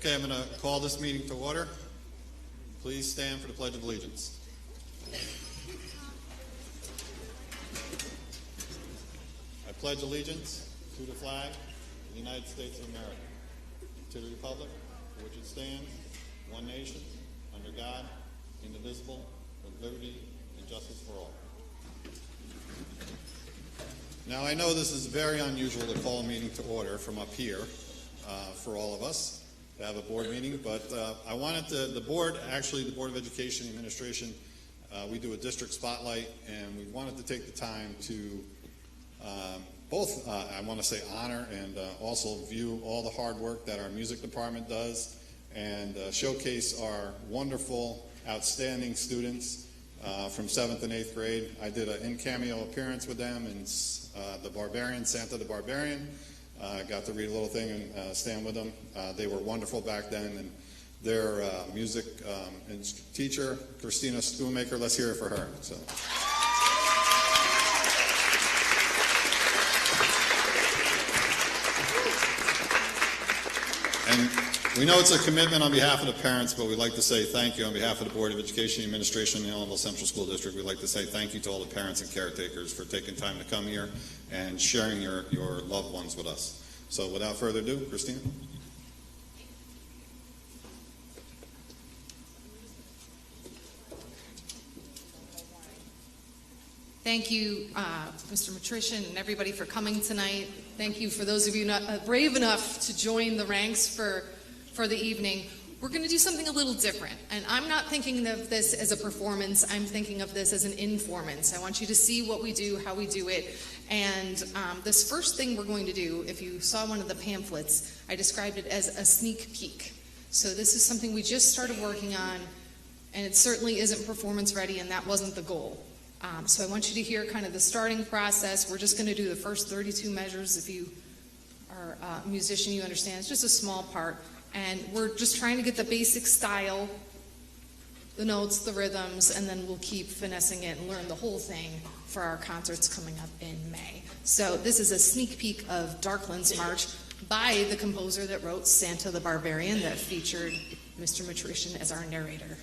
Okay, I'm going to call this meeting to order. Please stand for the Pledge of Allegiance. I pledge allegiance to the flag of the United States of America, to the republic for which it stands, one nation, under God, indivisible, with liberty and justice for all. Now, I know this is very unusual to call a meeting to order from up here for all of us to have a board meeting, but I wanted the Board of Education and Administration, we do a district spotlight, and we wanted to take the time to both, I want to say, honor and also view all the hard work that our music department does and showcase our wonderful, outstanding students from 7th and 8th grade. I did an in-cameo appearance with them in the Barbarian, Santa the Barbarian. Got to read a little thing and stand with them. They were wonderful back then, and their music teacher, Christina Schoonmaker, let's hear it for her. So. And we know it's a commitment on behalf of the parents, but we'd like to say thank you on behalf of the Board of Education and Administration in the Ellenville Central School District. We'd like to say thank you to all the parents and caretakers for taking time to come here and sharing your loved ones with us. So without further ado, Christina. Thank you, Mr. Matrician and everybody for coming tonight. Thank you for those of you not brave enough to join the ranks for the evening. We're going to do something a little different, and I'm not thinking of this as a performance. I'm thinking of this as an informance. I want you to see what we do, how we do it, and this first thing we're going to do, if you saw one of the pamphlets, I described it as a sneak peek. So this is something we just started working on, and it certainly isn't performance ready, and that wasn't the goal. So I want you to hear kind of the starting process. We're just going to do the first 32 measures. If you are a musician, you understand it's just a small part. And we're just trying to get the basic style, the notes, the rhythms, and then we'll keep finessing it and learn the whole thing for our concerts coming up in May. So this is a sneak peek of Darkland's March by the composer that wrote Santa the Barbarian that featured Mr. Matrician as our narrator.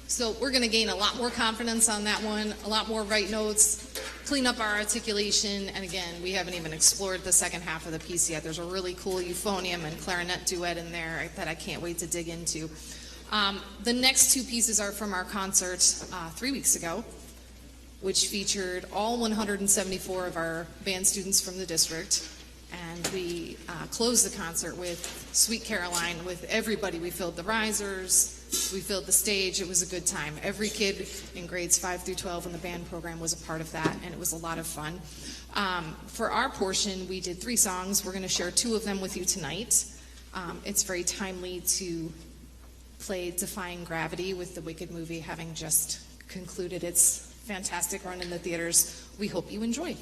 So we're going to gain a lot more confidence on that one, a lot more right notes, clean up our articulation, and again, we haven't even explored the second half of the piece yet. There's a really cool euphonium and clarinet duet in there that I can't wait to dig into. The next two pieces are from our concert 3 weeks ago. which featured all 174 of our band students from the district. And we closed the concert with Sweet Caroline with everybody. We filled the risers, we filled the stage. It was a good time. Every kid in grades 5 through 12 in the band program was a part of that, and it was a lot of fun. For our portion, we did 3 songs. We're going to share 2 of them with you tonight. It's very timely to play Defying Gravity with the Wicked movie having just concluded its fantastic run in the theaters. We hope you enjoy.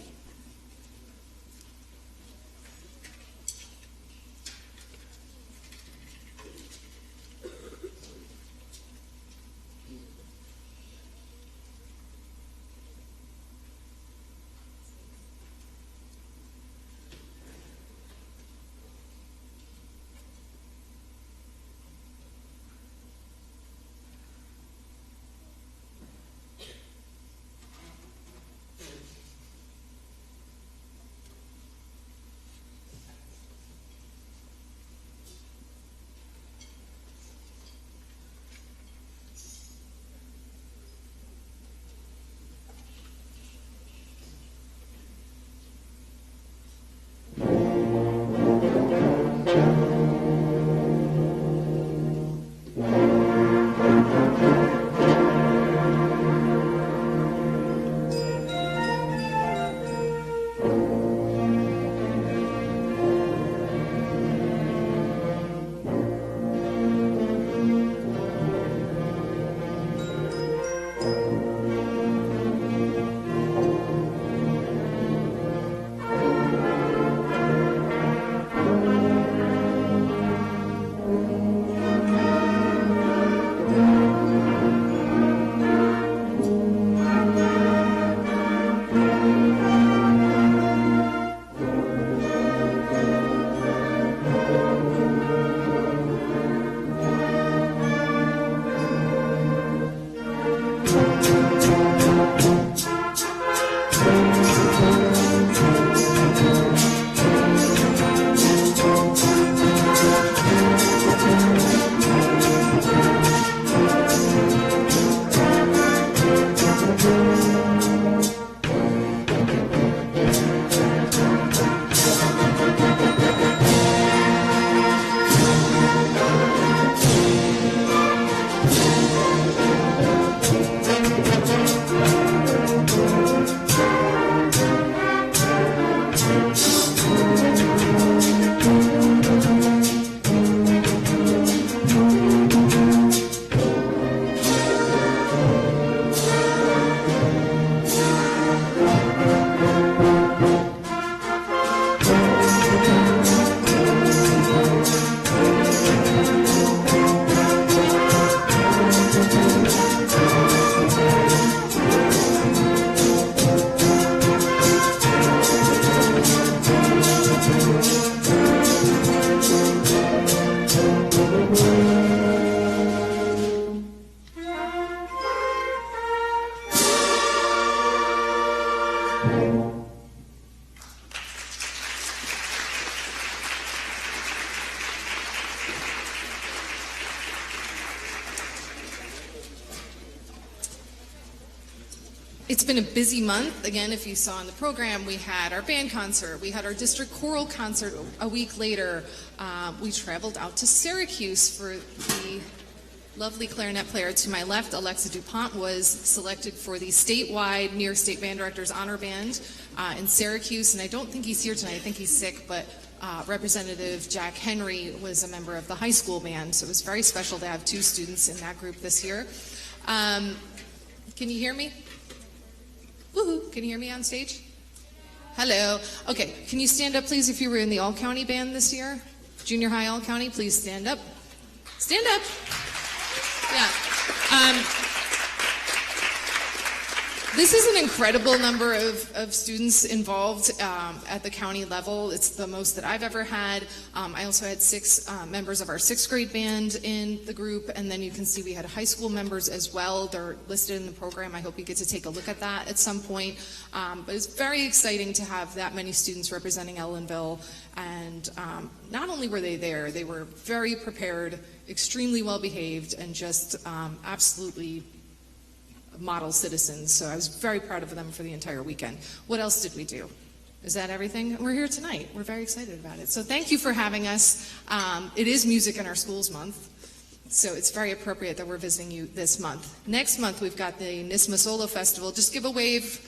It's been a busy month. Again, if you saw in the program, we had our band concert. We had our district choral concert a week later. We traveled out to Syracuse for the lovely clarinet player to my left, Alexa DuPont, was selected for the statewide New York State Band Directors Honor Band in Syracuse. And I don't think he's here tonight. I think he's sick, but Representative Jack Henry was a member of the high school band. So it was very special to have 2 students in that group this year. Can you hear me? Woohoo! Can you hear me on stage? Hello. Okay, can you stand up, please, if you were in the all-county band this year? Junior high all-county, please stand up. Stand up. Yeah. This is an incredible number of students involved at the county level. It's the most that I've ever had. I also had 6 members of our 6th grade band in the group, and then you can see we had high school members as well. They're listed in the program. I hope you get to take a look at that at some point. But it's very exciting to have that many students representing Ellenville, and not only were they there, they were very prepared, extremely well behaved, and just absolutely model citizens. So I was very proud of them for the entire weekend. What else did we do? Is that everything? We're here tonight. We're very excited about it. So thank you for having us. It is Music in Our Schools Month, so it's very appropriate that we're visiting you this month. Next month, we've got the NISMA Solo Festival. Just give a wave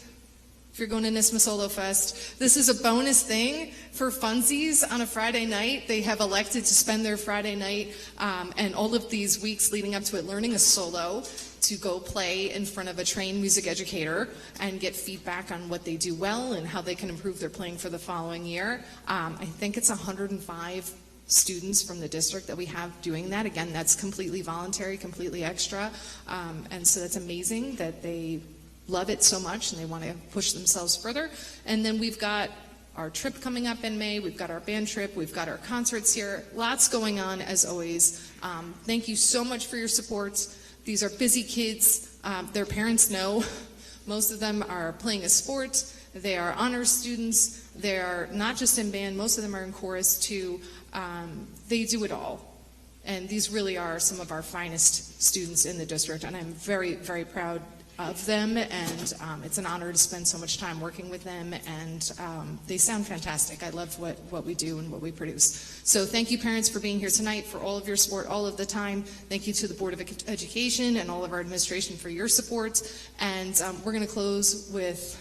if you're going to NISMA Solo Fest. This is a bonus thing for funsies on a Friday night. They have elected to spend their Friday night and all of these weeks leading up to it learning a solo to go play in front of a trained music educator and get feedback on what they do well and how they can improve their playing for the following year. I think it's 105 students from the district that we have doing that. Again, that's completely voluntary, completely extra. And so that's amazing that they love it so much and they want to push themselves further. And then we've got our trip coming up in May. We've got our band trip. We've got our concerts here. Lots going on as always. Thank you so much for your support. These are busy kids. Their parents know. Most of them are playing a sport. They are honors students. They are not just in band. Most of them are in chorus too. They do it all. And these really are some of our finest students in the district. And I'm very, very proud of them. And it's an honor to spend so much time working with them. And they sound fantastic. I love what we do and what we produce. So thank you, parents, for being here tonight, for all of your support all of the time. Thank you to the Board of Education and all of our administration for your support. And we're going to close with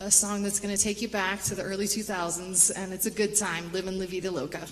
a song that's going to take you back to the early 2000s, and it's a good time, Livin' La Vida Loca.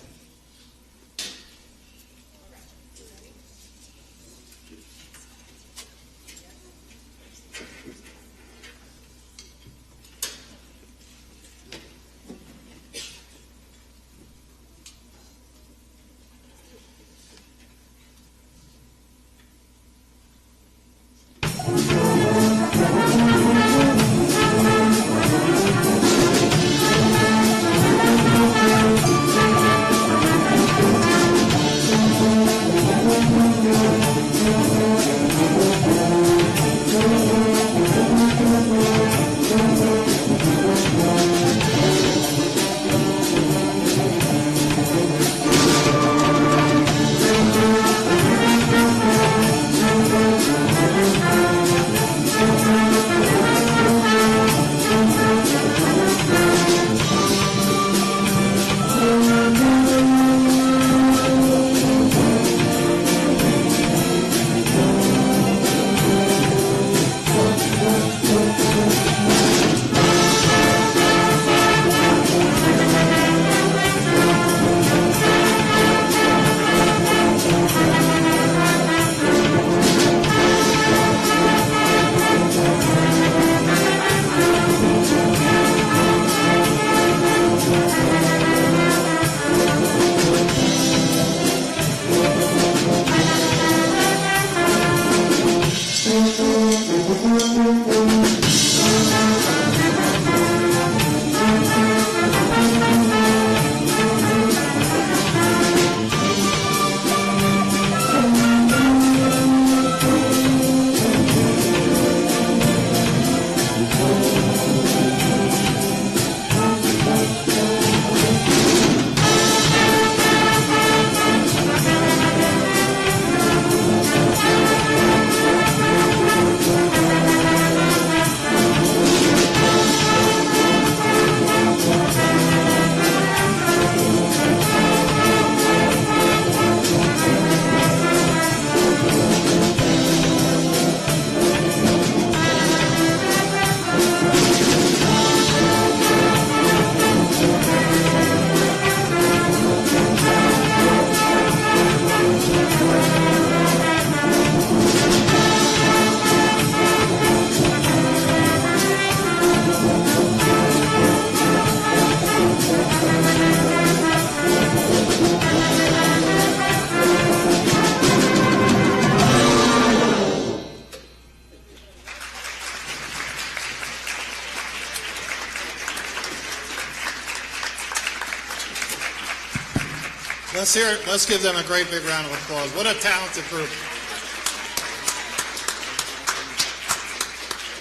Let's hear it. Let's give them a great big round of applause. What a talented group.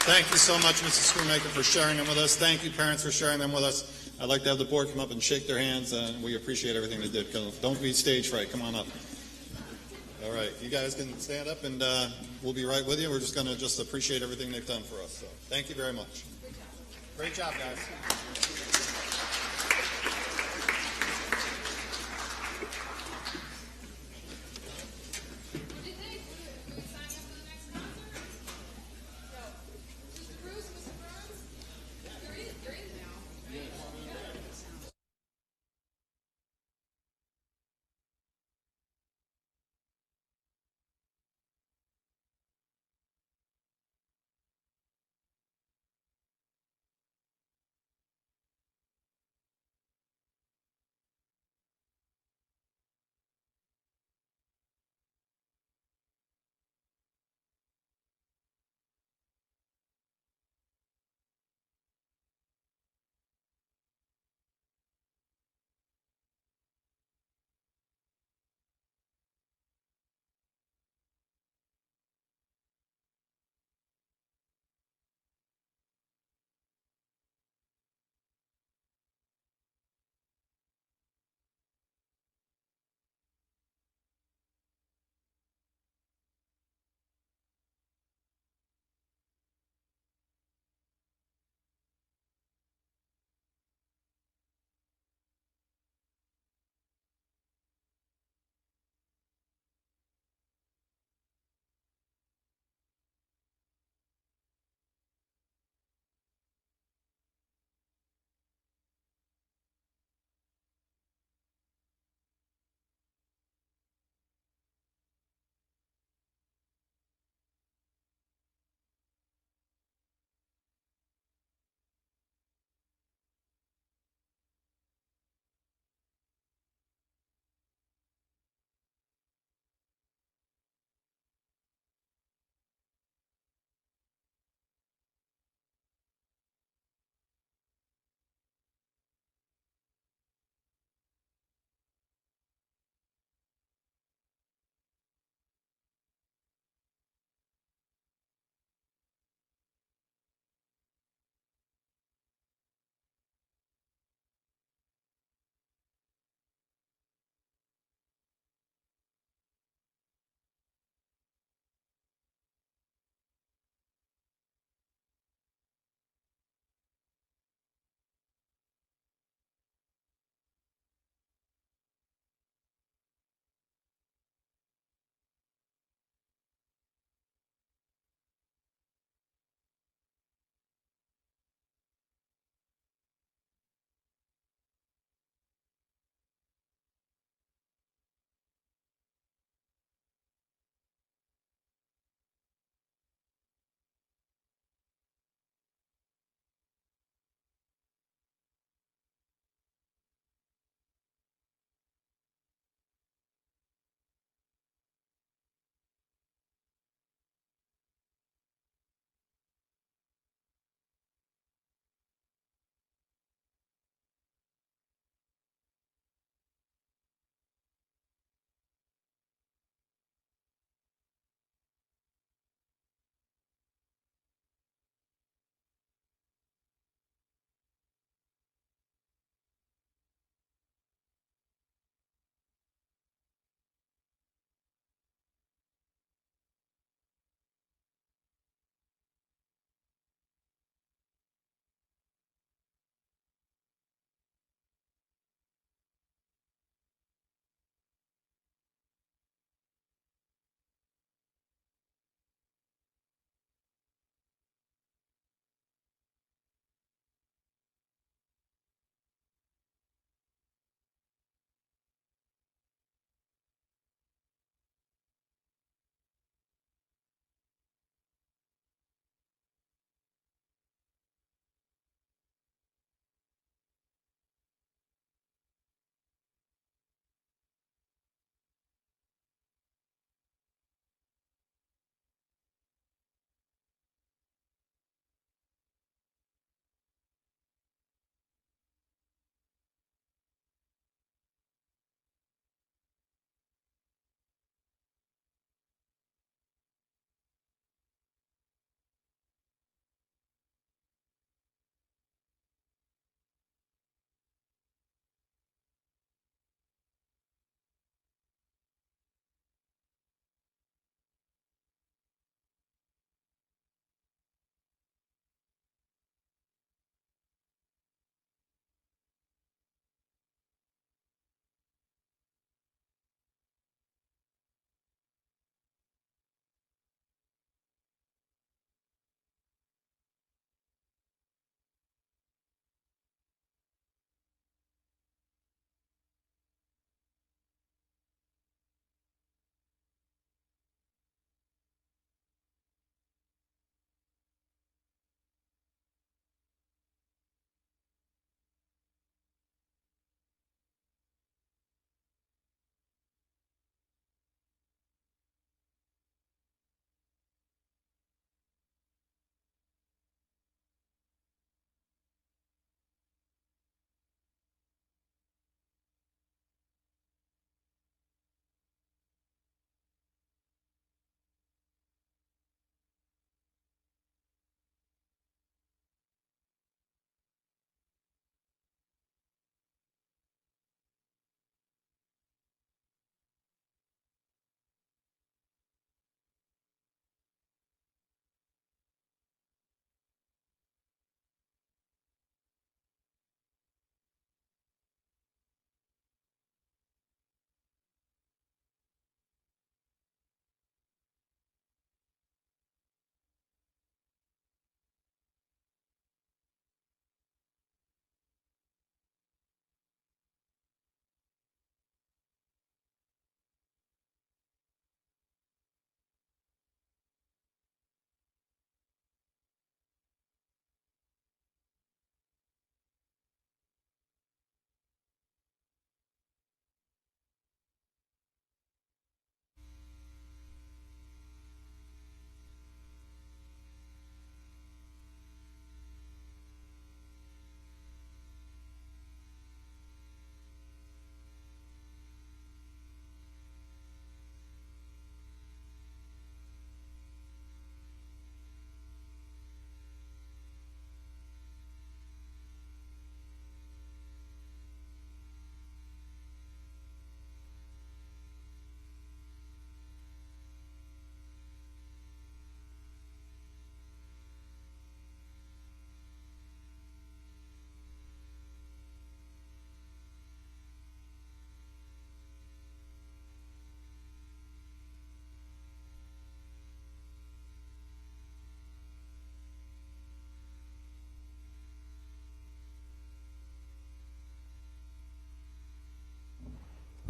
Thank you so much, Mrs. Schoonmaker, for sharing them with us. Thank you, parents, for sharing them with us. I'd like to have the board come up and shake their hands, and we appreciate everything they did. Don't be stage fright. Come on up. All right, you guys can stand up, and we'll be right with you. We're just going to appreciate everything they've done for us. So thank you very much. Great job, guys.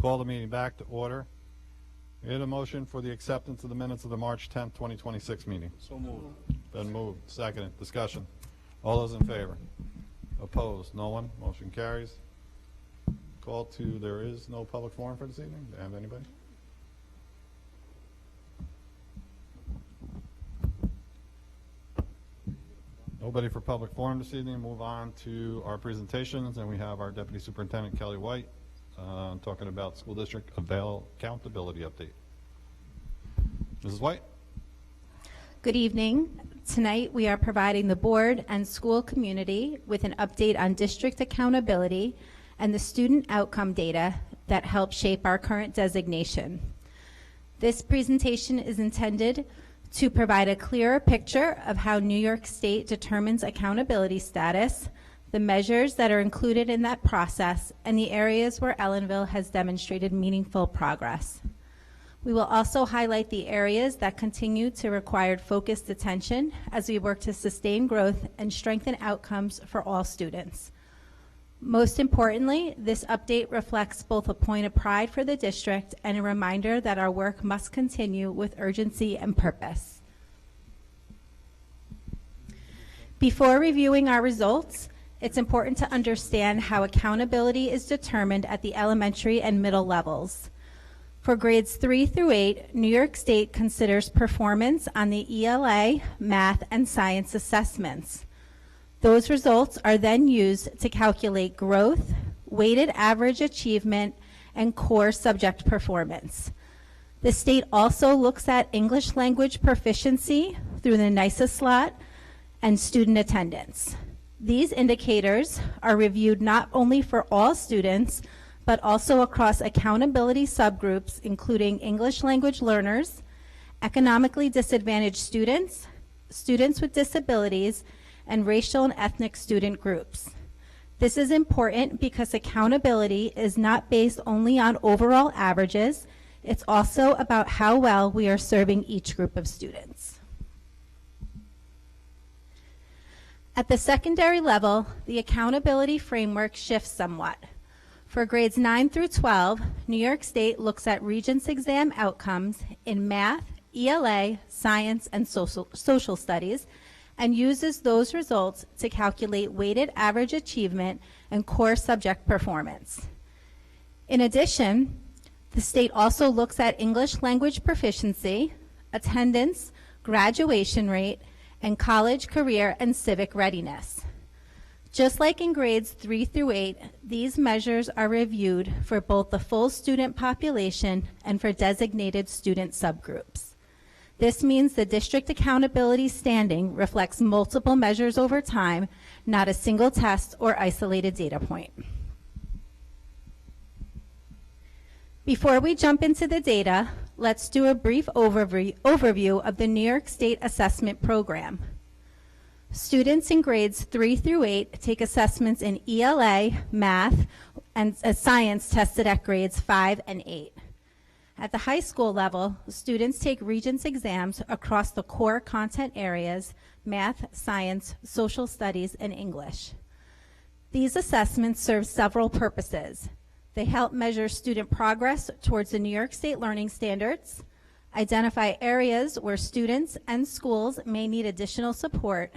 Call the meeting back to order. Need a motion for the acceptance of the minutes of the March 10th, 2026 meeting. So moved. Been moved. Seconded. Discussion. All those in favor? Opposed? No one? Motion carries. Call to, there is no public forum for this evening. Do you have anybody? Nobody for public forum this evening. Move on to our presentations, and we have our Deputy Superintendent Kelly White talking about school district accountability update. Mrs. White? Good evening. Tonight we are providing the board and school community with an update on district accountability and the student outcome data that help shape our current designation. This presentation is intended to provide a clearer picture of how New York State determines accountability status, the measures that are included in that process, and the areas where Ellenville has demonstrated meaningful progress. We will also highlight the areas that continue to require focused attention as we work to sustain growth and strengthen outcomes for all students. Most importantly, this update reflects both a point of pride for the district and a reminder that our work must continue with urgency and purpose. Before reviewing our results, it's important to understand how accountability is determined at the elementary and middle levels. For grades 3 through 8, New York State considers performance on the ELA, math, and science assessments. Those results are then used to calculate growth, weighted average achievement, and core subject performance. The state also looks at English language proficiency through the NYSA slot and student attendance. These indicators are reviewed not only for all students, but also across accountability subgroups, including English language learners, economically disadvantaged students, students with disabilities, and racial and ethnic student groups. This is important because accountability is not based only on overall averages, it's also about how well we are serving each group of students. At the secondary level, the accountability framework shifts somewhat. For grades 9 through 12, New York State looks at Regents exam outcomes in math, ELA, science, and social studies, and uses those results to calculate weighted average achievement and core subject performance. In addition, the state also looks at English language proficiency, attendance, graduation rate, and college, career, and civic readiness. Just like in grades 3 through 8, these measures are reviewed for both the full student population and for designated student subgroups. This means the district accountability standing reflects multiple measures over time, not a single test or isolated data point. Before we jump into the data, let's do a brief overview of the New York State Assessment Program. Students in grades 3 through 8 take assessments in ELA, math, and science tested at grades 5 and 8. At the high school level, students take Regents exams across the core content areas, math, science, social studies, and English. These assessments serve several purposes. They help measure student progress towards the New York State learning standards, identify areas where students and schools may need additional support,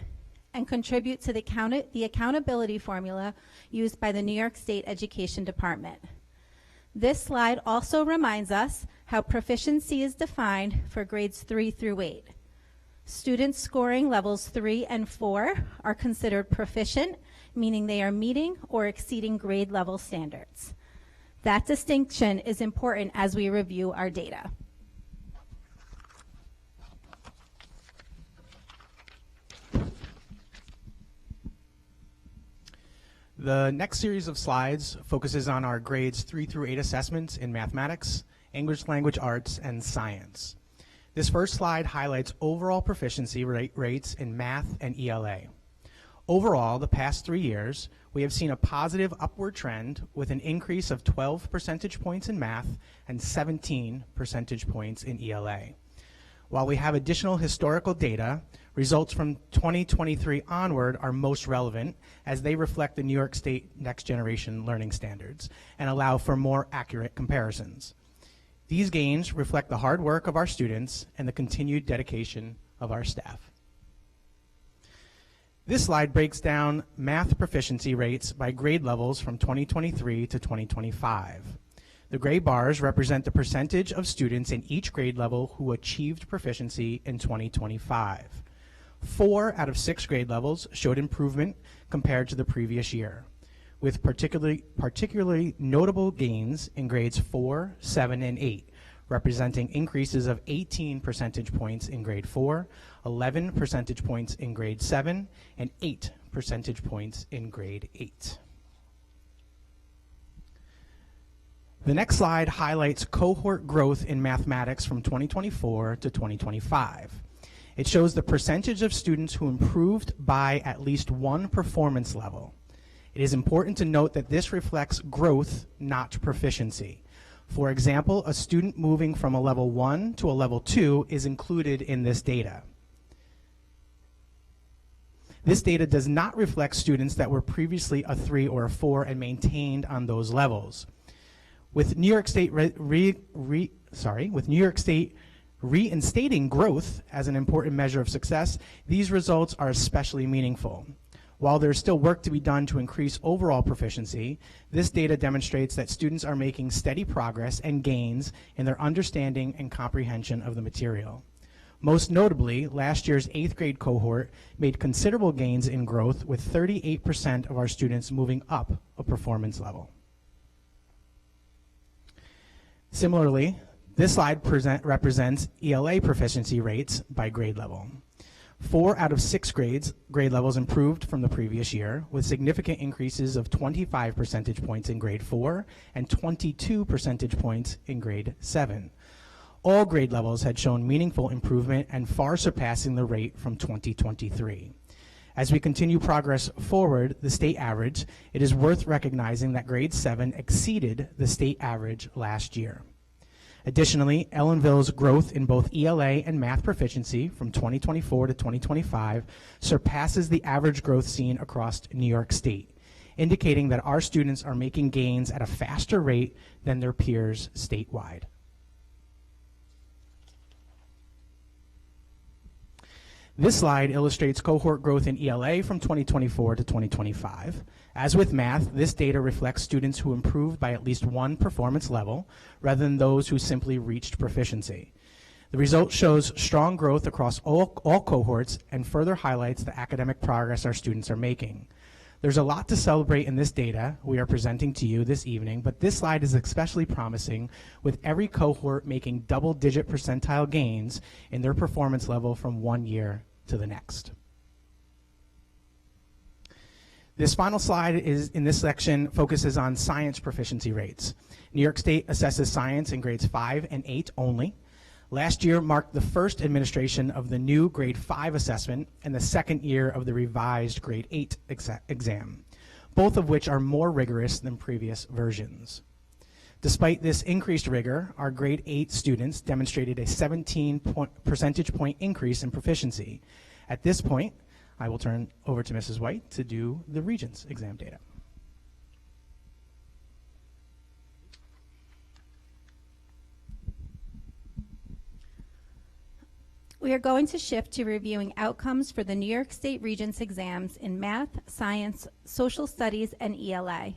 and contribute to the accountability formula used by the New York State Education Department. This slide also reminds us how proficiency is defined for grades 3 through 8. Students scoring levels 3 and 4 are considered proficient, meaning they are meeting or exceeding grade level standards. That distinction is important as we review our data. The next series of slides focuses on our grades 3 through 8 assessments in mathematics, English language arts, and science. This first slide highlights overall proficiency rates in math and ELA. Overall, the past 3 years, we have seen a positive upward trend with an increase of 12 percentage points in math and 17 percentage points in ELA. While we have additional historical data Results from 2023 onward are most relevant as they reflect the New York State Next Generation Learning Standards and allow for more accurate comparisons. These gains reflect the hard work of our students and the continued dedication of our staff. This slide breaks down math proficiency rates by grade levels from 2023 to 2025. The gray bars represent the percentage of students in each grade level who achieved proficiency in 2025. 4 out of 6 grade levels showed improvement compared to the previous year, with particularly notable gains in grades 4, 7, and 8, representing increases of 18 percentage points in grade 4, 11 percentage points in grade 7, and 8 percentage points in grade 8. The next slide highlights cohort growth in mathematics from 2024 to 2025. It shows the percentage of students who improved by at least one performance level. It is important to note that this reflects growth, not proficiency. For example, a student moving from a level 1 to a level 2 is included in this data. This data does not reflect students that were previously a 3 or a 4 and maintained on those levels. With New York State reinstating growth as an important measure of success, these results are especially meaningful. While there's still work to be done to increase overall proficiency, this data demonstrates that students are making steady progress and gains in their understanding and comprehension of the material. Most notably, last year's 8th grade cohort made considerable gains in growth, with 38% of our students moving up a performance level. Similarly, this slide represents ELA proficiency rates by grade level. 4 out of 6 grade levels improved from the previous year, with significant increases of 25 percentage points in grade 4 and 22 percentage points in grade 7. All grade levels had shown meaningful improvement and far surpassing the rate from 2023. As we continue progress forward the state average, it is worth recognizing that grade 7 exceeded the state average last year. Additionally, Ellenville's growth in both ELA and math proficiency from 2024 to 2025 surpasses the average growth seen across New York State, indicating that our students are making gains at a faster rate than their peers statewide. This slide illustrates cohort growth in ELA from 2024 to 2025. As with math, this data reflects students who improved by at least one performance level, rather than those who simply reached proficiency. The result shows strong growth across all cohorts and further highlights the academic progress our students are making. There's a lot to celebrate in this data we are presenting to you this evening, but this slide is especially promising, with every cohort making double-digit percentile gains in their performance level from one year to the next. This final slide in this section focuses on science proficiency rates. New York State assesses science in grades 5 and 8 only. Last year marked the first administration of the new grade 5 assessment and the second year of the revised grade 8 exam, both of which are more rigorous than previous versions. Despite this increased rigor, our grade 8 students demonstrated a 17 percentage point increase in proficiency. At this point, I will turn over to Mrs. White to do the Regents exam data. We are going to shift to reviewing outcomes for the New York State Regents exams in math, science, social studies, and ELA.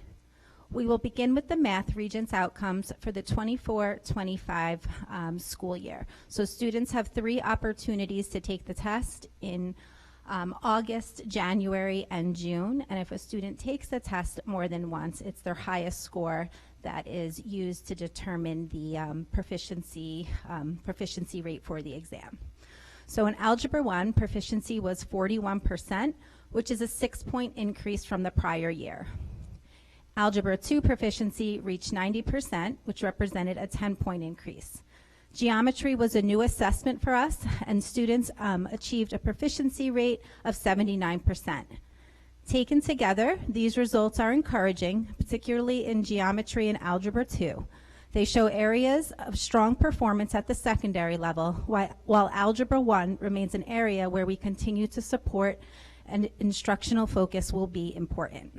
We will begin with the math Regents outcomes for the 24-25 school year. So students have 3 opportunities to take the test in August, January, and June. And if a student takes the test more than once, it's their highest score that is used to determine the proficiency rate for the exam. So in Algebra 1, proficiency was 41%, which is a 6-point increase from the prior year. Algebra 2 proficiency reached 90%, which represented a 10-point increase. Geometry was a new assessment for us, and students achieved a proficiency rate of 79%. Taken together, these results are encouraging, particularly in Geometry and Algebra 2. They show areas of strong performance at the secondary level, while Algebra 1 remains an area where we continue to support and instructional focus will be important.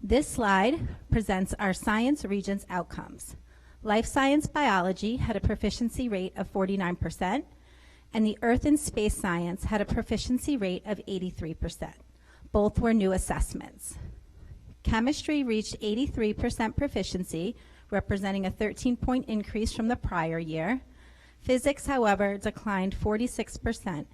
This slide presents our science region's outcomes. Life science biology had a proficiency rate of 49%, and the earth and space science had a proficiency rate of 83%. Both were new assessments. Chemistry reached 83% proficiency, representing a 13-point increase from the prior year. Physics, however, declined 46%,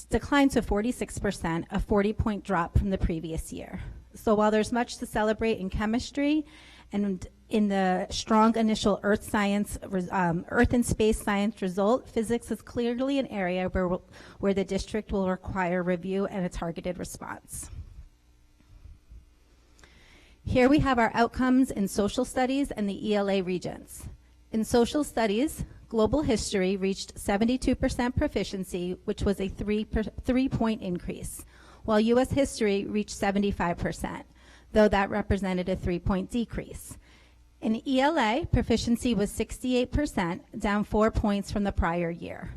declined to 46%, a 40-point drop from the previous year. So while there's much to celebrate in chemistry and in the strong initial earth and space science result, physics is clearly an area where the district will require review and a targeted response. Here we have our outcomes in social studies and the ELA regions. In social studies, global history reached 72% proficiency, which was a 3-point increase, while U.S. history reached 75%, though that represented a 3-point decrease. In ELA, proficiency was 68%, down 4 points from the prior year.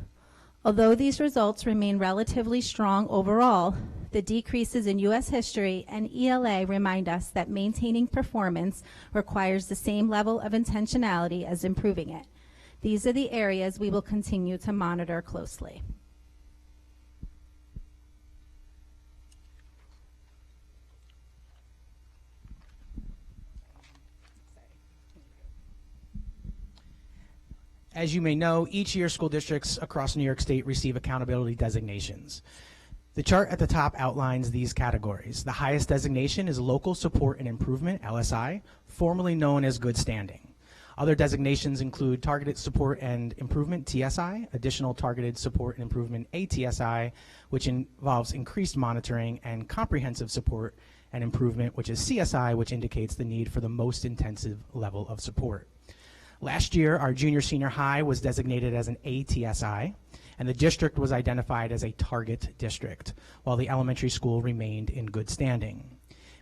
Although these results remain relatively strong overall, the decreases in U.S. history and ELA remind us that maintaining performance requires the same level of intentionality as improving it. These are the areas we will continue to monitor closely. As you may know, each year school districts across New York State receive accountability designations. The chart at the top outlines these categories. The highest designation is Local Support and Improvement, LSI, formerly known as Good Standing. Other designations include Targeted Support and Improvement, TSI, Additional Targeted Support and Improvement, ATSI, which involves increased monitoring, and Comprehensive Support and Improvement, which is CSI, which indicates the need for the most intensive level of support. Last year, our junior-senior high was designated as an ATSI, and the district was identified as a target district, while the elementary school remained in good standing.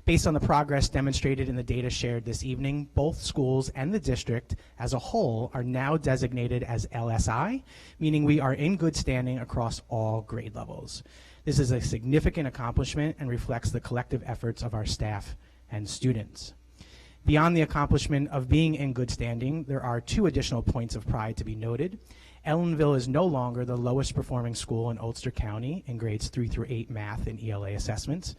Based on the progress demonstrated in the data shared this evening, both schools and the district as a whole are now designated as LSI, meaning we are in good standing across all grade levels. This is a significant accomplishment and reflects the collective efforts of our staff and students. Beyond the accomplishment of being in good standing, there are 2 additional points of pride to be noted. Ellenville is no longer the lowest performing school in Ulster County in grades 3 through 8 math and ELA assessments.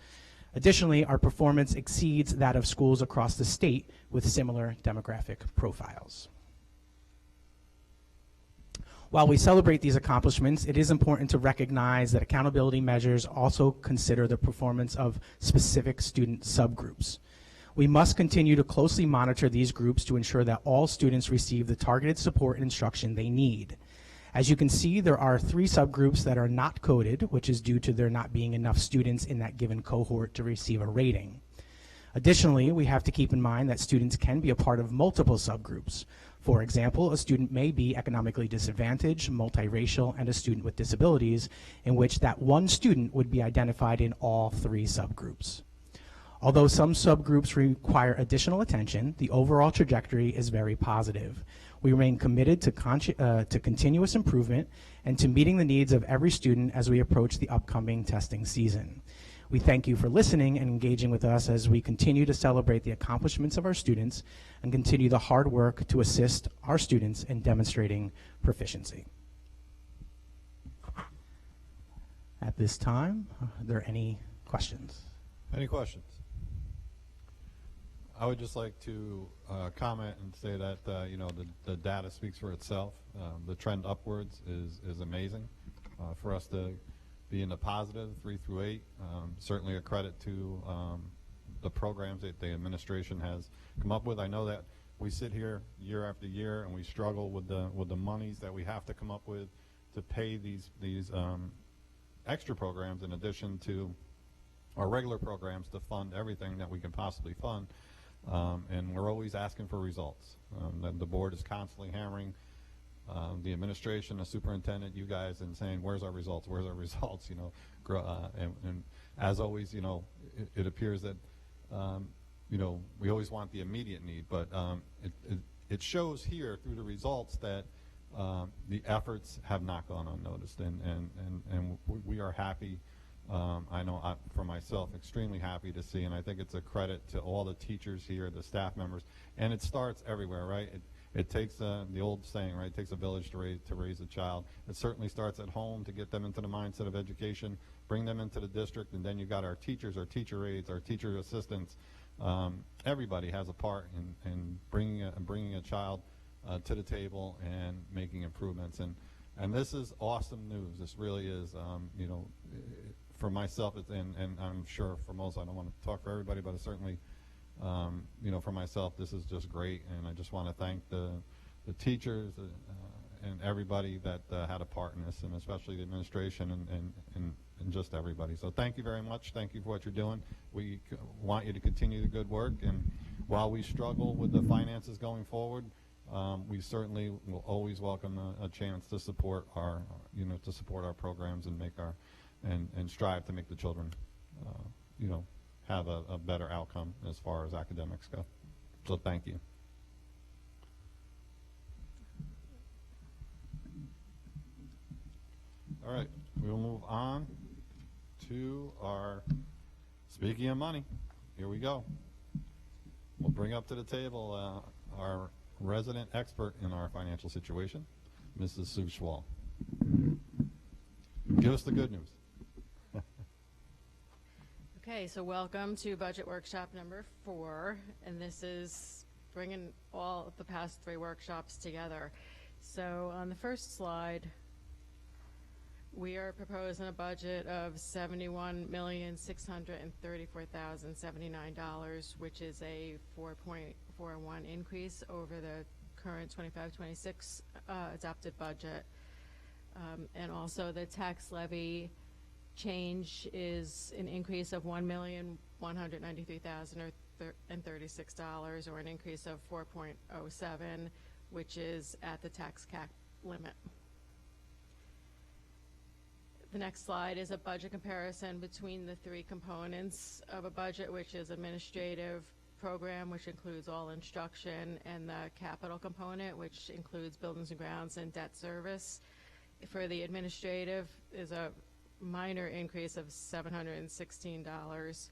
Additionally, our performance exceeds that of schools across the state with similar demographic profiles. While we celebrate these accomplishments, it is important to recognize that accountability measures also consider the performance of specific student subgroups. We must continue to closely monitor these groups to ensure that all students receive the targeted support and instruction they need. As you can see, there are 3 subgroups that are not coded, which is due to there not being enough students in that given cohort to receive a rating. Additionally, we have to keep in mind that students can be a part of multiple subgroups. For example, a student may be economically disadvantaged, multiracial, and a student with disabilities, in which that one student would be identified in all 3 subgroups. Although some subgroups require additional attention, the overall trajectory is very positive. We remain committed to continuous improvement and to meeting the needs of every student as we approach the upcoming testing season. We thank you for listening and engaging with us as we continue to celebrate the accomplishments of our students and continue the hard work to assist our students in demonstrating proficiency. At this time, are there any questions? Any questions? I would just like to comment and say that the data speaks for itself. The trend upwards is amazing. For us to be in the positive 3 through 8, certainly a credit to the programs that the administration has come up with. I know that we sit here year after year and we struggle with the monies that we have to come up with to pay these extra programs in addition to our regular programs to fund everything that we can possibly fund. And we're always asking for results. The board is constantly hammering the administration, the superintendent, you guys, and saying, "Where's our results? Where's our results?" And as always, it appears that we always want the immediate need, but it shows here through the results that the efforts have not gone unnoticed, and we are happy. I know for myself, extremely happy to see, and I think it's a credit to all the teachers here, the staff members, and it starts everywhere, right? It takes the old saying, right? It takes a village to raise a child. It certainly starts at home to get them into the mindset of education, bring them into the district, and then you've got our teachers, our teacher aides, our teacher assistants. Everybody has a part in bringing a child to the table and making improvements. And this is awesome news. This really is. For myself, and I'm sure for most, I don't want to talk for everybody, but certainly, for myself, this is just great. And I just want to thank the teachers and everybody that had a part in this, and especially the administration and just everybody. So thank you very much. Thank you for what you're doing. We want you to continue the good work. And while we struggle with the finances going forward, we certainly will always welcome a chance to support our programs and make and strive to make the children, have a better outcome as far as academics go. So thank you. All right, we will move on to our, speaking of money, here we go. We'll bring up to the table our resident expert in our financial situation, Mrs. Sue Schwall. Give us the good news. Okay, so welcome to Budget Workshop number 4, and this is bringing all of the past 3 workshops together. So on the first slide, we are proposing a budget of $71,634,079, which is a 4.41 increase over the current 25-26 adopted budget. And also the tax levy change is an increase of $1,193,036, or an increase of 4.07, which is at the tax cap limit. The next slide is a budget comparison between the 3 components of a budget, which is administrative program, which includes all instruction, and the capital component, which includes buildings and grounds and debt service. For the administrative is a minor increase of $716.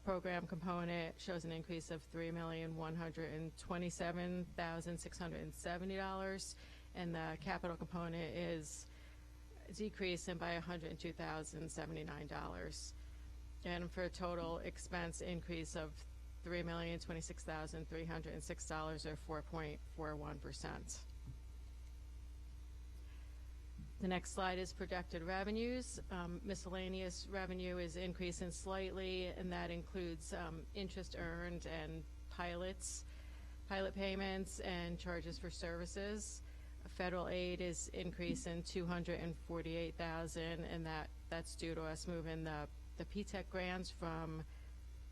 Program component shows an increase of $3,127,670, and the capital component is decreasing by $102,079. And for a total expense increase of $3,026,306, or 4.41%. The next slide is projected revenues. Miscellaneous revenue is increasing slightly, and that includes interest earned and pilot payments and charges for services. Federal aid is increasing $248,000, and that's due to us moving the P-TECH grants from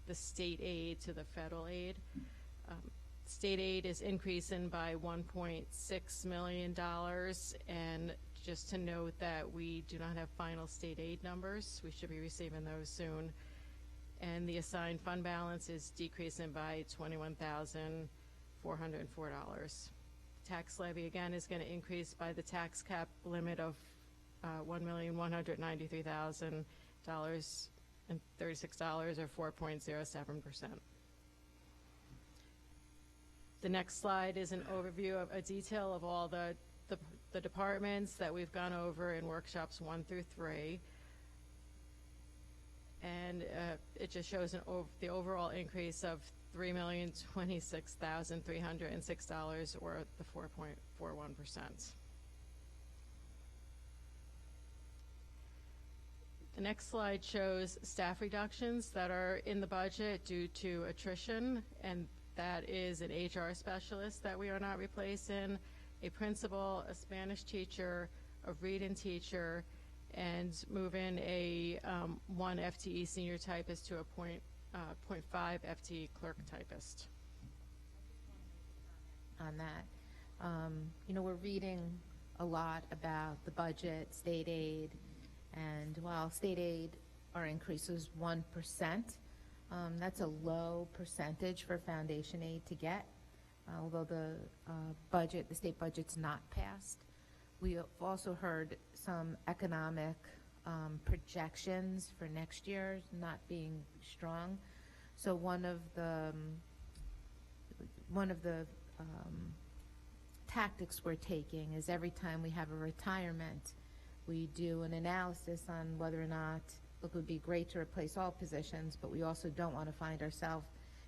the state aid to the federal aid. State aid is increasing by $1.6 million, and just to note that we do not have final state aid numbers. We should be receiving those soon. And the assigned fund balance is decreasing by $21,404. Tax levy, again, is going to increase by the tax cap limit of $1,193,036, or 4.07%. The next slide is an overview of a detail of all the departments that we've gone over in workshops 1 through 3. And it just shows the overall increase of $3,026,306, or the 4.41%. The next slide shows staff reductions that are in the budget due to attrition, and that is an HR specialist that we are not replacing, a principal, a Spanish teacher, a reading teacher, and moving a 1 FTE senior typist to a 0.5 FTE clerk typist. On that, we're reading a lot about the budget, state aid, and while state aid, our increase was 1%, That's a low percentage for foundation aid to get, although the budget, the state budget's not passed. We have also heard some economic projections for next year not being strong. So one of the tactics we're taking is every time we have a retirement, we do an analysis on whether or not, look, it would be great to replace all positions, but we also don't want to find ourselves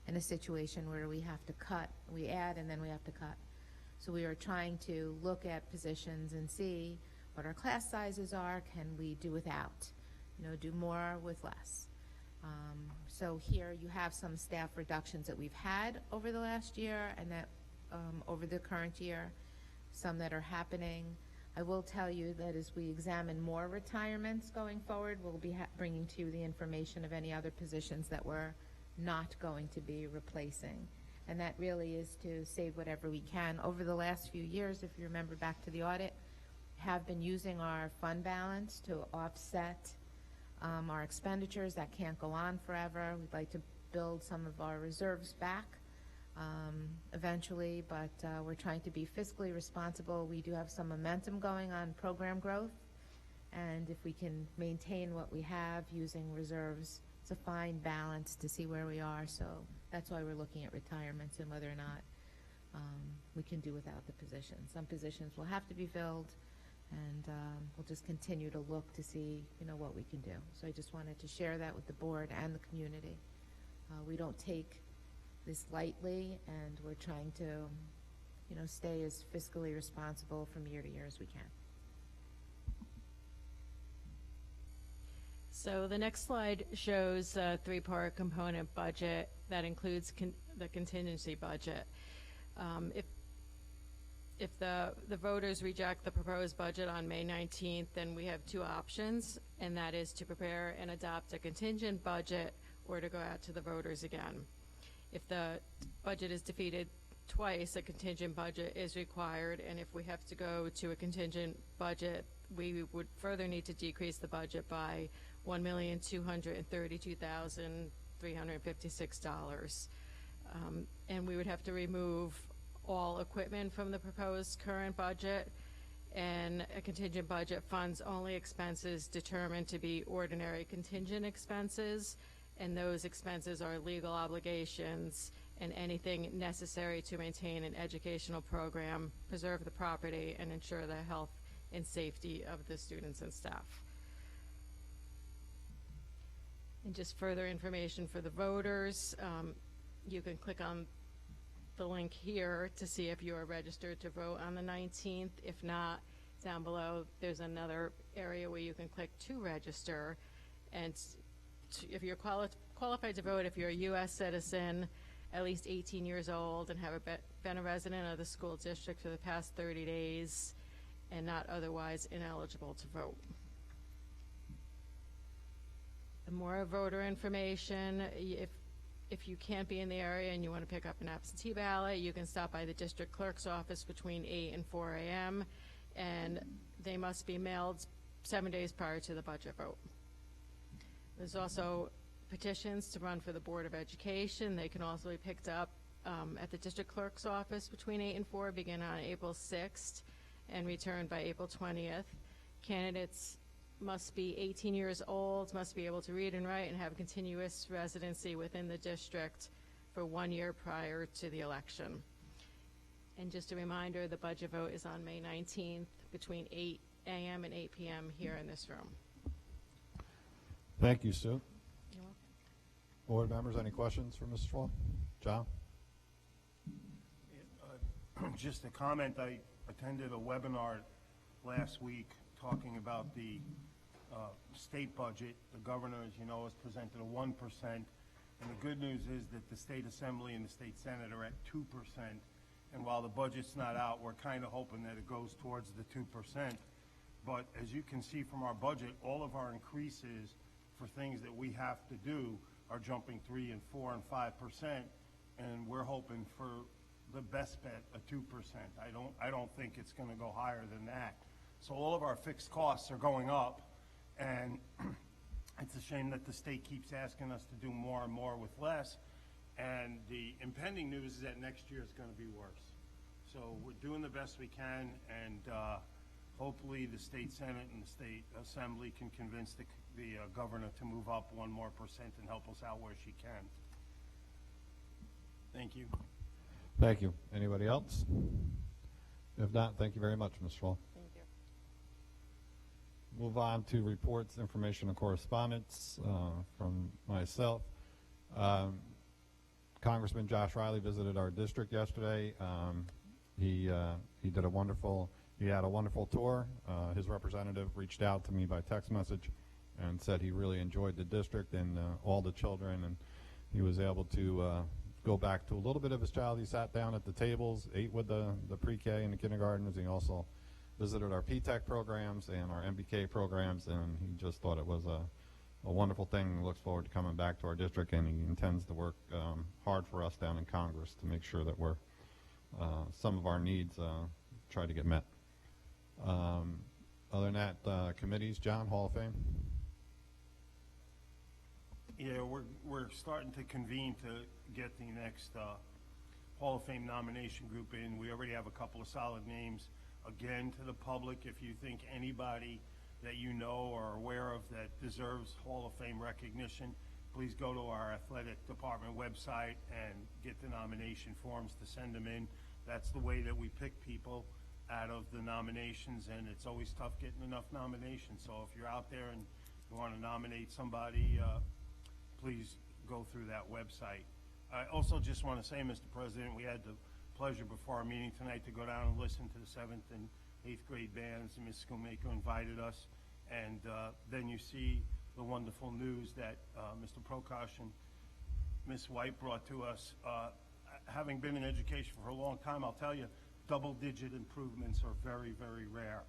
in a situation where we have to cut, we add and then we have to cut. So we are trying to look at positions and see what our class sizes are, can we do without, do more with less. So here you have some staff reductions that we've had over the last year and that over the current year, some that are happening. I will tell you that as we examine more retirements going forward, we'll be bringing to you the information of any other positions that we're not going to be replacing. And that really is to save whatever we can. Over the last few years, if you remember back to the audit, have been using our fund balance to offset our expenditures. That can't go on forever. We'd like to build some of our reserves back eventually, but we're trying to be fiscally responsible. We do have some momentum going on program growth, and if we can maintain what we have using reserves, it's a fine balance to see where we are. So that's why we're looking at retirements and whether or not we can do without the positions. Some positions will have to be filled, and we'll just continue to look to see, what we can do. So I just wanted to share that with the board and the community. We don't take this lightly, and we're trying to, stay as fiscally responsible from year to year as we can. So the next slide shows a three-part component budget that includes the contingency budget. If the voters reject the proposed budget on May 19th, then we have two options, and that is to prepare and adopt a contingent budget or to go out to the voters again. If the budget is defeated twice, a contingent budget is required, and if we have to go to a contingent budget, we would further need to decrease the budget by $1,232,356. And we would have to remove all equipment from the proposed current budget, and a contingent budget funds only expenses determined to be ordinary contingent expenses, and those expenses are legal obligations and anything necessary to maintain an educational program, preserve the property, and ensure the health and safety of the students and staff. And just further information for the voters, you can click on the link here to see if you are registered to vote on the 19th. If not, down below there's another area where you can click to register, and if you're qualified to vote, if you're a U.S. citizen, at least 18 years old, and have been a resident of the school district for the past 30 days, and not otherwise ineligible to vote. More voter information. If you can't be in the area and you want to pick up an absentee ballot, you can stop by the district clerk's office between 8 and 4 a.m. and they must be mailed 7 days prior to the budget vote. There's also petitions to run for the Board of Education. They can also be picked up at the district clerk's office between 8 and 4, begin on April 6th and returned by April 20th. Candidates must be 18 years old, must be able to read and write, and have continuous residency within the district for 1 year prior to the election. And just a reminder, the budget vote is on May 19th between 8 a.m. and 8 p.m. here in this room. Thank you, Sue. You're welcome. Board members, any questions for Mr. Schwab? John? Just a comment, I attended a webinar last week talking about the state budget. The governor, as you know, has presented a 1%, and the good news is that the state assembly and the state senate are at 2%, and while the budget's not out, we're kind of hoping that it goes towards the 2%. But as you can see from our budget, all of our increases for things that we have to do are jumping 3 and 4 and 5%, and we're hoping for the best bet, a 2%. I don't think it's going to go higher than that. So all of our fixed costs are going up, and It's a shame that the state keeps asking us to do more and more with less, and the impending news is that next year is going to be worse. So we're doing the best we can, and hopefully the state senate and the state assembly can convince the governor to move up 1% more and help us out where she can. Thank you. Thank you. Anybody else? If not, thank you very much, Ms. Schwall. Thank you. Move on to reports, information, and correspondence from myself. Congressman Josh Riley visited our district yesterday. He had a wonderful tour. His representative reached out to me by text message and said he really enjoyed the district and all the children, and he was able to go back to a little bit of his child. He sat down at the tables, ate with the pre-K and the kindergartners. He also visited our P-TECH programs and our MBK programs, and he just thought it was a wonderful thing. He looks forward to coming back to our district, and he intends to work hard for us down in Congress to make sure that we're some of our needs try to get met. Other than that, committees, John, Hall of Fame. Yeah, we're starting to convene to get the next Hall of Fame nomination group in. We already have a couple of solid names. Again, to the public, if you think anybody that you know or are aware of that deserves Hall of Fame recognition, please go to our athletic department website and get the nomination forms to send them in. That's the way that we pick people out of the nominations, and it's always tough getting enough nominations. So if you're out there and you want to nominate somebody, please go through that website. I also just want to say, Mr. President, we had the pleasure before our meeting tonight to go down and listen to the 7th and 8th grade bands, and Ms. Schoonmaker invited us. And then you see the wonderful news that Mr. Prokosh and Ms. White brought to us. Having been in education for a long time, I'll tell you, double-digit improvements are very, very rare.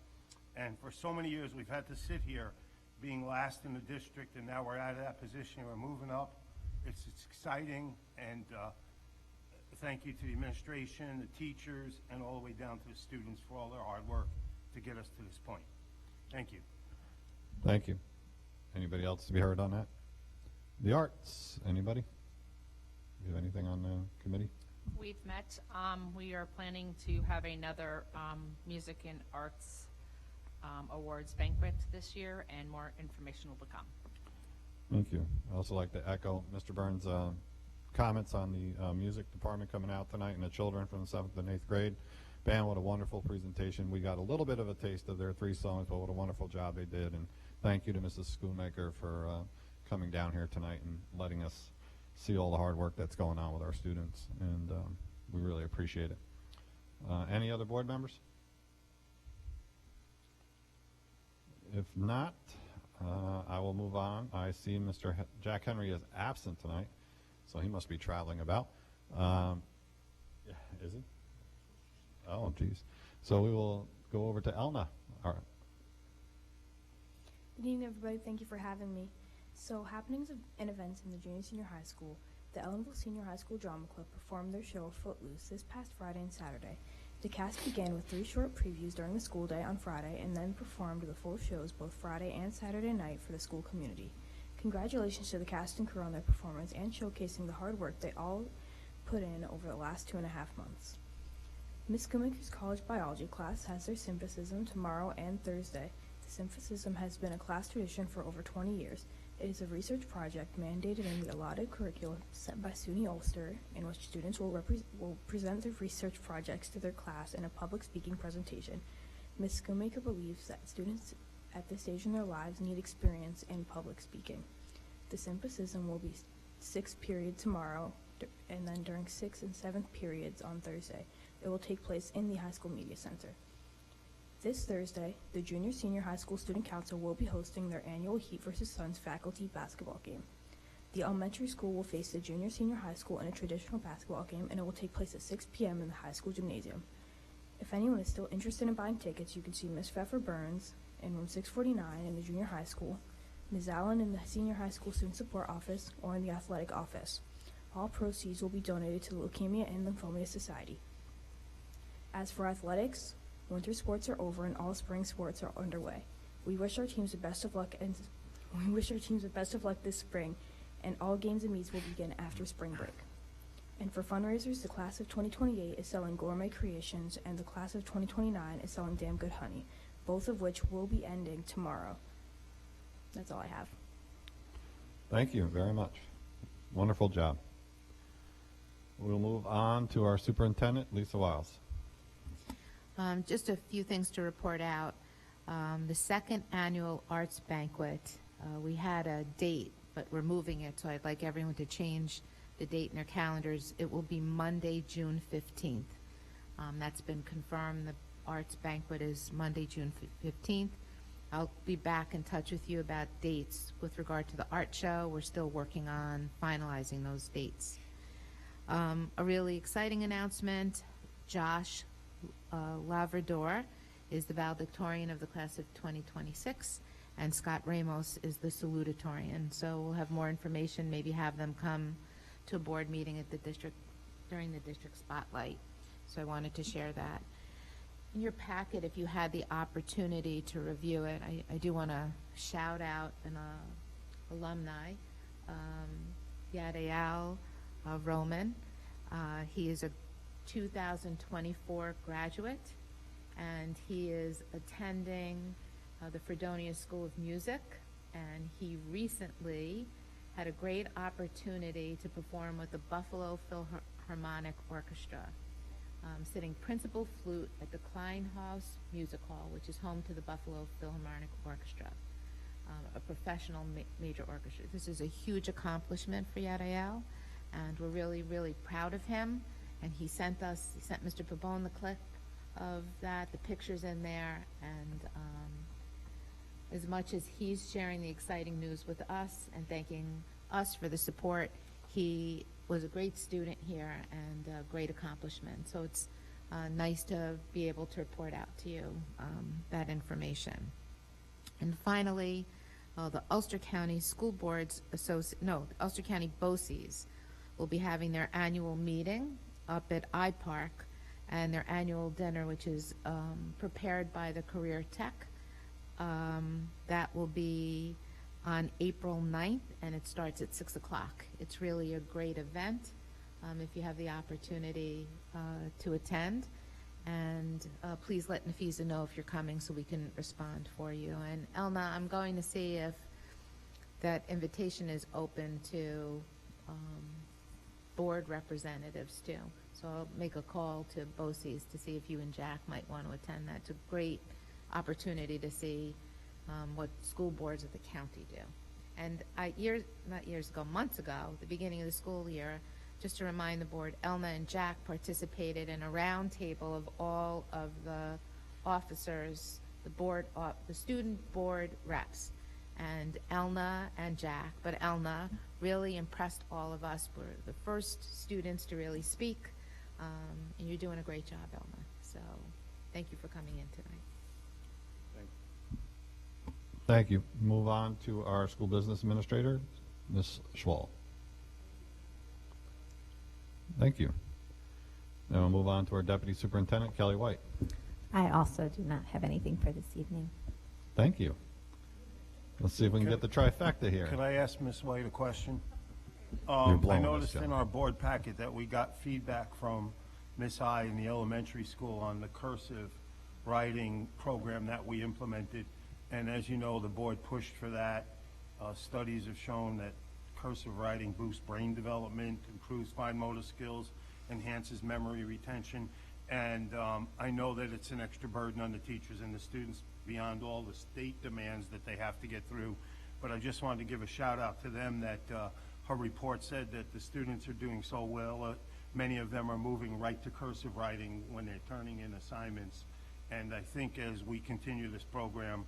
And for so many years, we've had to sit here being last in the district, and now we're out of that position. We're moving up. It's exciting, and thank you to the administration, the teachers, and all the way down to the students for all their hard work to get us to this point. Thank you. Thank you. Anybody else to be heard on that? The arts, anybody? Do you have anything on the committee? We've met. We are planning to have another music and arts awards banquet this year, and more information will come. Thank you. I'd also like to echo Mr. Burns' comments on the music department coming out tonight and the children from the 7th and 8th grade. Band, what a wonderful presentation. We got a little bit of a taste of their 3 songs, but what a wonderful job they did. And thank you to Mrs. Schoonmaker for coming down here tonight and letting us see all the hard work that's going on with our students. And we really appreciate it. Any other board members? If not, I will move on. I see Mr. Jack Henry is absent tonight, so he must be traveling about. Yeah, is he? Oh, geez. So we will go over to Elna. All right. Good evening, everybody. Thank you for having me. So, happenings and events in the junior senior high school. The Ellenville Senior High School Drama Club performed their show Footloose this past Friday and Saturday. The cast began with 3 short previews during the school day on Friday and then performed the full shows both Friday and Saturday night for the school community. Congratulations to the cast and crew on their performance and showcasing the hard work they all put in over the last 2.5 months. Ms. Schoonmaker's college biology class has their symposium tomorrow and Thursday. The symposium has been a class tradition for over 20 years. It is a research project mandated in the allotted curriculum set by SUNY Ulster, in which students will present their research projects to their class in a public speaking presentation. Ms. Schoonmaker believes that students at this stage in their lives need experience in public speaking. The symposium will be 6 periods tomorrow, and then during 6th and 7th periods on Thursday. It will take place in the High School Media Center. This Thursday, the Junior Senior High School Student Council will be hosting their annual Heat vs. Suns faculty basketball game. The elementary school will face the Junior Senior High School in a traditional basketball game, and it will take place at 6 p.m. in the high school gymnasium. If anyone is still interested in buying tickets, you can see Ms. Pfeffer Burns in room 649 in the junior high school, Ms. Allen in the senior high school student support office, or in the athletic office. All proceeds will be donated to the Leukemia and Lymphoma Society. As for athletics, winter sports are over and all spring sports are underway. We wish our teams the best of luck and We wish our teams the best of luck this spring, and all games and meets will begin after spring break. And for fundraisers, the class of 2028 is selling gourmet creations, and the class of 2029 is selling damn good honey, both of which will be ending tomorrow. That's all I have. Thank you very much. Wonderful job. We'll move on to our superintendent, Lisa Wiles. Just a few things to report out. The second annual arts banquet, we had a date, but we're moving it, so I'd like everyone to change the date in their calendars. It will be Monday, June 15th. That's been confirmed. The arts banquet is Monday, June 15th. I'll be back in touch with you about dates with regard to the art show. We're still working on finalizing those dates. A really exciting announcement, Josh Lavrador is the valedictorian of the class of 2026, and Scott Ramos is the salutatorian. So we'll have more information, maybe have them come to a board meeting at the district during the district spotlight. So I wanted to share that. In your packet, if you had the opportunity to review it, I do want to shout out an alumni, Yadael Roman. He is a 2024 graduate, and he is attending the Fredonia School of Music, and he recently had a great opportunity to perform with the Buffalo Philharmonic Orchestra, sitting principal flute at the Kleinhaus Music Hall, which is home to the Buffalo Philharmonic Orchestra, a professional major orchestra. This is a huge accomplishment for Yadael, and we're really, really proud of him. And he sent Mr. Pabon the clip of that, the pictures in there, and as much as he's sharing the exciting news with us and thanking us for the support, he was a great student here and a great accomplishment. So it's nice to be able to report out to you that information. And finally, the Ulster County School Boards the Ulster County BOCES will be having their annual meeting up at iPark, and their annual dinner, which is prepared by the Career Tech. That will be on April 9th, and it starts at 6 o'clock. It's really a great event if you have the opportunity to attend. And please let Nafisa know if you're coming so we can respond for you. And Elna, I'm going to see if that invitation is open to board representatives too. So I'll make a call to BOCES to see if you and Jack might want to attend that. It's a great opportunity to see what school boards of the county do. And months ago, the beginning of the school year, just to remind the board, Elna and Jack participated in a round table of all of the officers, the student board reps. And Elna and Jack, but Elna really impressed all of us. We're the first students to really speak, and you're doing a great job, Elna. So thank you for coming in tonight. Thank you. Move on to our school business administrator, Ms. Schwal. Thank you. Now we'll move on to our deputy superintendent, Kelly White. I also do not have anything for this evening. Thank you. Let's see if we can get the trifecta here. Could I ask Ms. White a question? You're blowing I us, noticed John. in our board packet that we got feedback from Ms. I in the elementary school on the cursive writing program that we implemented. And as you know, the board pushed for that. Studies have shown that cursive writing boosts brain development, improves fine motor skills, enhances memory retention. And I know that it's an extra burden on the teachers and the students beyond all the state demands that they have to get through. But I just wanted to give a shout out to them that her report said that the students are doing so well. Many of them are moving right to cursive writing when they're turning in assignments. And I think as we continue this program,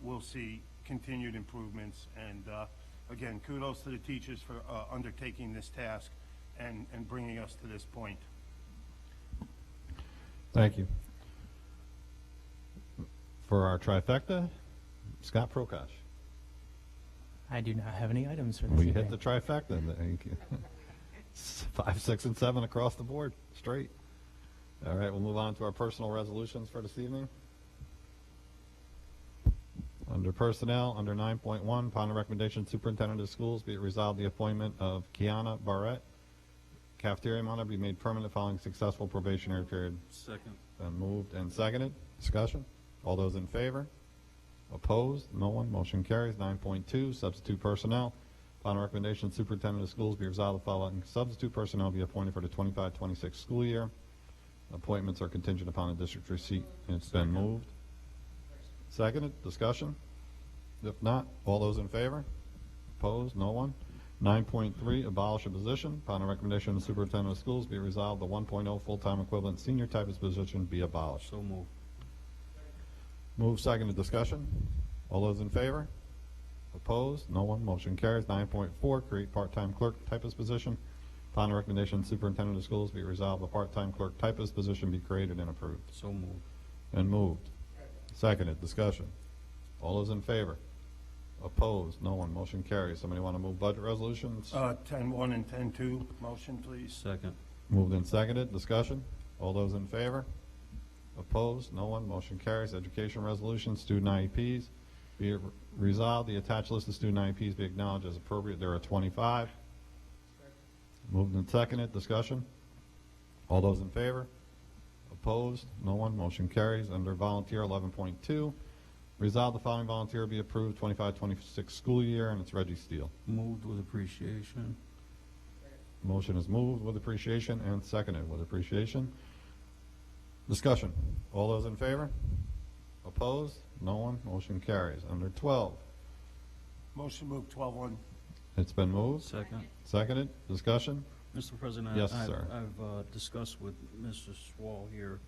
we'll see continued improvements. And again, kudos to the teachers for undertaking this task and bringing us to this point. Thank you. For our trifecta, Scott Prokosh. I do not have any items for this We evening. hit the trifecta. Thank you. 5, 6, and 7 across the board, straight. All right, we'll move on to our personal resolutions for this evening. Under Personnel, under 9.1, upon the recommendation of the Superintendent of Schools, be it resolved the appointment of Kiana Barrett, cafeteria monitor, be made permanent following successful probationary period. Second. Been moved and seconded. Discussion? All those in favor? Opposed? No one. Motion carries. 9.2, substitute personnel. Upon the recommendation of the Superintendent of Schools, be resolved the following substitute personnel be appointed for the 25-26 school year. Appointments are contingent upon the district receipt. It's been moved. Seconded. Discussion? If not, all those in favor? Opposed? No one. 9.3, abolish a position. Upon the recommendation of the Superintendent of Schools, be resolved the 1.0 full-time equivalent senior typist position be abolished. So moved. Move seconded. Discussion? All those in favor? Opposed? No one. Motion carries. 9.4, create part-time clerk typist position. Upon the recommendation of the Superintendent of Schools, be resolved the part-time clerk typist position be created and approved. So moved. And moved. Seconded. Discussion? All those in favor? Opposed? No one. Motion carries. Somebody want to move budget resolutions? 10-1 and 10-2, motion, please. Second. Moved and seconded. Discussion? All those in favor? Opposed? No one. Motion carries. Education resolution, student IEPs. Be it resolved, the attached list of student IEPs be acknowledged as appropriate. There are 25. Moved and seconded. Discussion? All those in favor? Opposed? No one. Motion carries. Under volunteer, 11.2. Resolve the following volunteer be approved 25-26 school year, and it's Reggie Steele. Moved with appreciation. Motion is moved with appreciation and seconded with appreciation. Discussion. All those in favor? Opposed? No one. Motion carries. Under 12. Motion move 12-1. It's been moved. Second. Seconded. Discussion. Mr. President, Yes, I've, sir. I've discussed with Mr. Swall here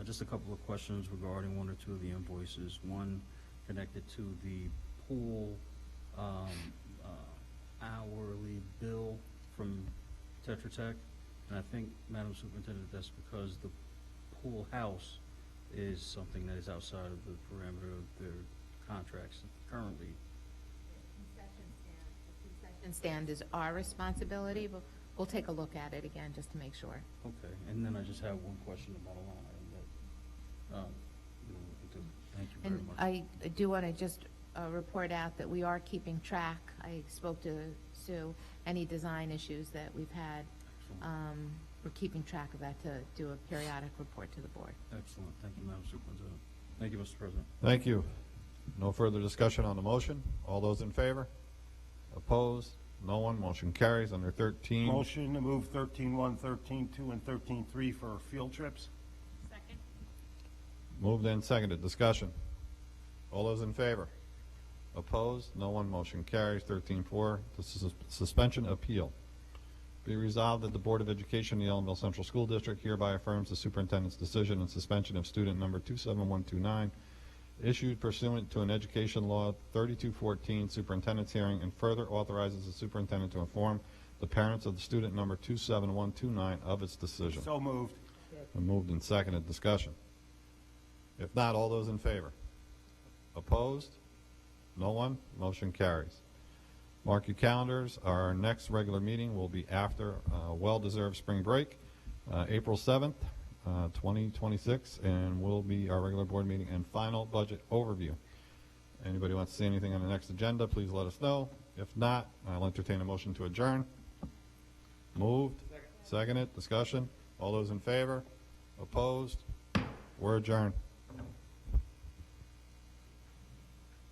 just a couple of questions regarding one or two of the invoices. One connected to the pool hourly bill from Tetra Tech. And I think, Madam Superintendent, that's because the pool house is something that is outside of the parameter of their contracts currently. The concession stand is our responsibility, but we'll take a look at it again just to make sure. Okay, and then I just have one question about a line item that, you know, we can do. Thank you very And much. I do want to just report out that we are keeping track. I spoke to Sue, any design issues that we've had, Excellent. we're keeping track of that to do a periodic report to the board. Excellent. Thank you, Madam Superintendent. Thank you, Mr. President. Thank you. No further discussion on the motion. All those in favor? Opposed? No one. Motion carries. Under 13. Motion to move 13-1, 13-2, and 13-3 for field trips. Second. Moved and seconded. Discussion. All those in favor? Opposed? No one. Motion carries. 13-4. This is a suspension appeal. Be resolved that the Board of Education of the Ellenville Central School District hereby affirms the superintendent's decision in suspension of student number 27129 issued pursuant to an Education Law 3214 superintendent's hearing, and further authorizes the superintendent to inform the parents of the student number 27129 of its decision. So moved. Been moved and seconded. Discussion. If not, all those in favor? Opposed? No one? Motion carries. Mark your calendars. Our next regular meeting will be after well-deserved spring break, April 7th, 2026, and will be our regular board meeting and final budget overview. Anybody wants to see anything on the next agenda, please let us know. If not, I'll entertain a motion to adjourn. Moved. Seconded. Discussion. All those in favor? Opposed? We're adjourned.